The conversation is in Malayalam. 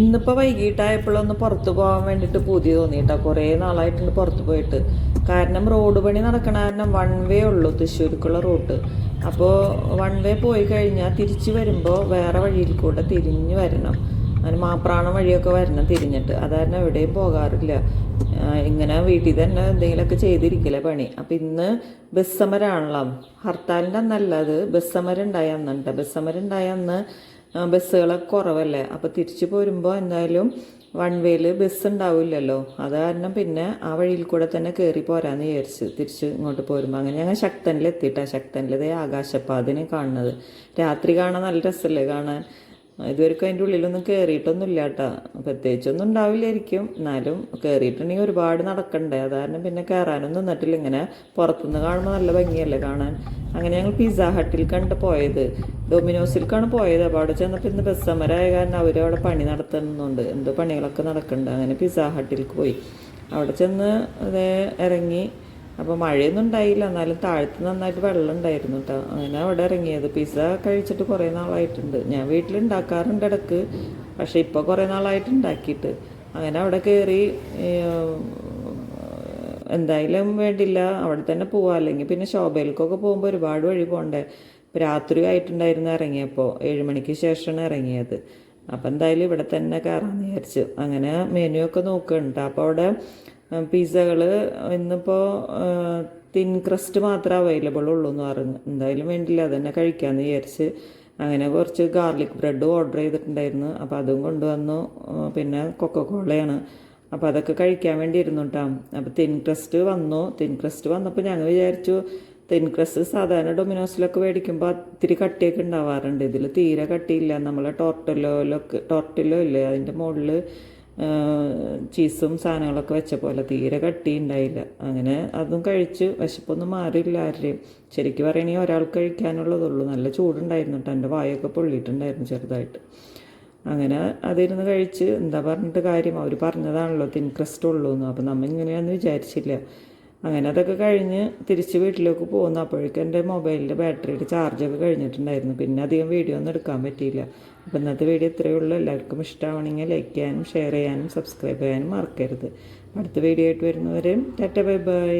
ഇന്നിപ്പോൾ വൈകിട്ടായപ്പോഴൊന്ന് പുറത്ത് പോകാൻ വേണ്ടിയിട്ട് പൂതി തോന്നിയിട്ടാ. കുറേ നാളായിട്ടുണ്ട് പുറത്ത് പോയിട്ട്. കാരണം റോഡ് പണി നടക്കണ കാരണം വൺ വേ ഉള്ളൂ തൃശ്ശൂർക്കുള്ള റൂട്ട്. അപ്പോൾ വൺ വേ പോയി കഴിഞ്ഞാൽ തിരിച്ച് വരുമ്പോൾ വേറെ വഴിയിൽ കൂടെ തിരിഞ്ഞ് വരണം. അങ്ങനെ മാപ്രാണം വഴിയൊക്കെ വരണം തിരിഞ്ഞിട്ട്. അത് കാരണം എവിടെയും പോകാറില്ല. ഇങ്ങനെ വീട്ടിൽ തന്നെ എന്തെങ്കിലുമൊക്കെ ചെയ്തിരിക്കില്ല പണി. അപ്പം ഇന്ന് ബസ് സമരമാണല്ലോ. ഹർത്താലിൻ്റെ അന്നല്ല, അത് ബസ് സമരം ഉണ്ടായ അന്നുണ്ട്. ബസ് സമരം ഉണ്ടായ അന്ന് ബസ്സുകളൊക്കെ കുറവല്ലേ. അപ്പോൾ തിരിച്ചു പോരുമ്പോൾ എന്തായാലും വൺ വേയിൽ ബസ് ഉണ്ടാവില്ലല്ലോ. അത് കാരണം പിന്നെ ആ വഴിയിൽ കൂടെ തന്നെ കയറി പോരാന്ന് വിചാരിച്ച് തിരിച്ച് ഇങ്ങോട്ട് പോരുമ്പോൾ അങ്ങനെ ഞങ്ങൾ ശക്തനിലെത്തിയിട്ടാണ്. ശക്തനിലതേ ആകാശപ്പാതിനെ കാണുന്നത്. രാത്രി കാണാൻ നല്ല രസമല്ലേ കാണാൻ. ഇതുവരെക്കും അതിൻ്റെ ഉള്ളിലൊന്നും കയറിയിട്ടൊന്നും ഇല്ല കേട്ടോ. പ്രത്യേകിച്ചൊന്നും ഉണ്ടാവില്ലായിരിക്കും, എന്നാലും കയറിയിട്ടുണ്ടെങ്കിൽ ഒരുപാട് നടക്കണ്ടേ. അത് കാരണം പിന്നെ കയറാനൊന്നും നിന്നിട്ടില്ല. ഇങ്ങനെ പുറത്തുനിന്ന് കാണുമ്പോൾ നല്ല ഭംഗിയല്ലേ കാണാൻ. അങ്ങനെ ഞങ്ങൾ പിസ്സ ഹട്ടിൽ കണ്ട് പോയത്. ഡൊമിനോസിൽക്കാണ് പോയത്. അപ്പോൾ അവിടെ ചെന്നപ്പോൾ ഇന്ന് ബസ് സമരമായ കാരണം അവരവിടെ പണി നടത്തുന്നുണ്ട്, എന്തോ പണികളൊക്കെ നടക്കുന്നുണ്ട്. അങ്ങനെ പിസ്സ ഹട്ടിലേക്ക് പോയി. അവിടെ ചെന്ന് അതേ ഇറങ്ങി. അപ്പോൾ മഴയൊന്നും ഉണ്ടായില്ല, എന്നാലും താഴത്ത് നന്നായിട്ട് വെള്ളം ഉണ്ടായിരുന്നു കേട്ടോ. അങ്ങനെ അവിടെ ഇറങ്ങിയത്. പിസ്സ കഴിച്ചിട്ട് കുറേ നാളായിട്ടുണ്ട്. ഞാൻ വീട്ടിലുണ്ടാക്കാറുണ്ട് ഇടക്ക്, പക്ഷേ ഇപ്പോൾ കുറേ നാളായിട്ട് ഉണ്ടാക്കിയിട്ട്. അങ്ങനെ അവിടെ കയറി എന്തായാലും വേണ്ടില്ല അവിടെ തന്നെ പോവാം. അല്ലെങ്കിൽ പിന്നെ ശോഭയിലേക്കൊക്കെ പോകുമ്പോൾ ഒരുപാട് വഴി പോകണ്ടേ. രാത്രി ആയിട്ടുണ്ടായിരുന്നു ഇറങ്ങിയപ്പോൾ. 7 മണിക്ക് ശേഷമാണ് ഇറങ്ങിയത്. അപ്പം എന്തായാലും ഇവിടെ തന്നെ കയറാമെന്ന് വിചാരിച്ചു. അങ്ങനെ മെനു ഒക്കെ നോക്കുന്നുണ്ട്. അപ്പോൾ അവിടെ പിസ്സകൾ ഇന്നിപ്പോൾ തിൻ ക്രസ്റ്റ് മാത്രമേ അവൈലബിൾ ഉള്ളൂ എന്ന് പറഞ്ഞു. എന്തായാലും വേണ്ടില്ല, അതന്നെ കഴിക്കാമെന്ന് വിചാരിച്ച് അങ്ങനെ കുറച്ച് ഗാർലിക് ബ്രെഡ് ഓർഡർ ചെയ്തിട്ടുണ്ടായിരുന്നു. അപ്പോൾ അതും കൊണ്ടുവന്നു. പിന്നെ കൊക്കക്കോളയാണ്. അപ്പോൾ അതൊക്കെ കഴിക്കാൻ വേണ്ടി ഇരുന്നു കേട്ടോ. അപ്പോൾ തിൻ ക്രസ്റ്റ് വന്നു. തിൻ ക്രസ്റ്റ് വന്നപ്പോൾ ഞങ്ങൾ വിചാരിച്ചു തിൻ ക്രസ്റ്റ് സാധാരണ ഡൊമിനോസിലൊക്കെ മേടിക്കുമ്പോൾ ഇത്തിരി കട്ടിയൊക്കെ ഉണ്ടാവാറുണ്ട്. ഇതിൽ തീരെ കട്ടിയില്ല. നമ്മളെ ടോർട്ടിലോ ഇല്ലേ അതിൻ്റെ മുകളിൽ ചീസും സാധനങ്ങളൊക്കെ വെച്ച പോലെ തീരെ കട്ടി ഉണ്ടായില്ല. അങ്ങനെ അതും കഴിച്ച് വിശപ്പൊന്നും മാറിയില്ല ആരുടെയും. ശരിക്കും പറയണമെങ്കിൽ ഒരാൾക്ക് കഴിക്കാനുള്ളതുള്ളൂ. നല്ല ചൂടുണ്ടായിരുന്നു കേട്ടോ. എൻ്റെ വായൊക്കെ പൊള്ളിയിട്ടുണ്ടായിരുന്നു ചെറുതായിട്ട്. അങ്ങനെ അതിരുന്ന് കഴിച്ച് എന്താ പറഞ്ഞിട്ട് കാര്യം, അവർ പറഞ്ഞതാണല്ലോ തിൻ ക്രസ്റ്റ് ഉള്ളൂ എന്ന്. അപ്പം നമ്മൾ ഇങ്ങനെയാണെന്ന് വിചാരിച്ചില്ല. അങ്ങനെ അതൊക്കെ കഴിഞ്ഞ് തിരിച്ച് വീട്ടിലേക്ക് പോകുന്നു. അപ്പോഴേക്കും എൻ്റെ മൊബൈലിൻ്റെ ബാറ്ററിയുടെ ചാർജൊക്കെ കഴിഞ്ഞിട്ടുണ്ടായിരുന്നു. പിന്നെ അധികം വീഡിയോ ഒന്നും എടുക്കാൻ പറ്റിയില്ല. അപ്പോൾ ഇന്നത്തെ വീഡിയോ ഇത്രയേ ഉള്ളൂ. എല്ലാവർക്കും ഇഷ്ടമാണെങ്കിൽ ലൈക്ക് ചെയ്യാനും ഷെയർ ചെയ്യാനും സബ്സ്ക്രൈബ് ചെയ്യാനും മറക്കരുത്. അടുത്ത വീഡിയോ ആയിട്ട് വരുന്നവരെയും ടാറ്റ ബൈ ബൈ.